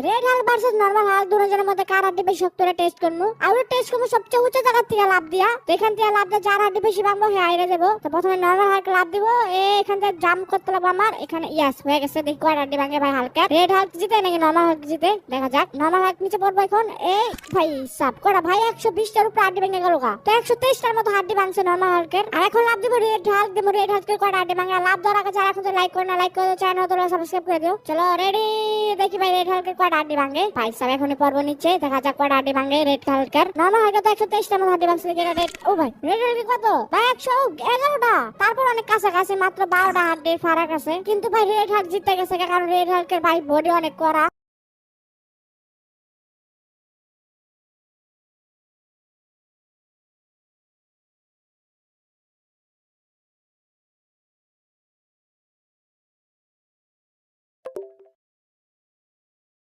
Red Hulk versus normal Hulk দুজনের মধ্যে কার হাড্ডি বেশি শক্ত রে টেস্ট করবো। আর টেস্ট করবো সবচেয়ে উঁচু জায়গা থেকে লাভ দিয়া। তো এখান থেকে লাভ দিয়ে যার হাড্ডি বেশি ভাঙবো হে আইরে যাবো। তো প্রথমে নরমাল হাল্ক লাভ দিব, এখান থেকে জাম্প করতে লাগবো আমার। এখানে ইয়াস হয়ে গেছে, দেখি কয় হাড্ডি ভাঙে ভাই হালকা। রেড হাল্ক জিতে নাকি নরমাল হাল্ক জিতে, দেখা যাক। নরমাল হাল্ক নিচে পড়বো এখন। এই ভাই সাপ করা ভাই 120টার উপরে হাড্ডি ভেঙে গেল গা। তো 123টার মতো হাড্ডি ভাঙছে নরমাল হাল্কের। আর এখন লাভ দিব রেড হাল্ক, দেবো রেড হাল্কের কয় হাড্ডি ভাঙে। লাভ দেওয়ার আগে যারা এখন তো লাইক করে না, লাইক করে চ্যানেল তোরা সাবস্ক্রাইব করে দিও। চলো রেডি, দেখি ভাই রেড হাল্কের কয় হাড্ডি ভাঙে। ভাই সাপ এখনই পর্ব নিচ্ছে, দেখা যাক কয় হাড্ডি ভাঙে রেড হাল্কের। নরমাল হাল্কের তো 123টার মতো হাড্ডি ভাঙছে। রেড ও ভাই রেড হাল্কের কত ভাই 111টা। তারপর অনেক কাছাকাছি, মাত্র 12টা হাড্ডির ফারাক আছে। কিন্তু ভাই রেড হাল্ক জিতে গেছে, কারণ রেড হাল্কের ভাই বডি অনেক কড়া।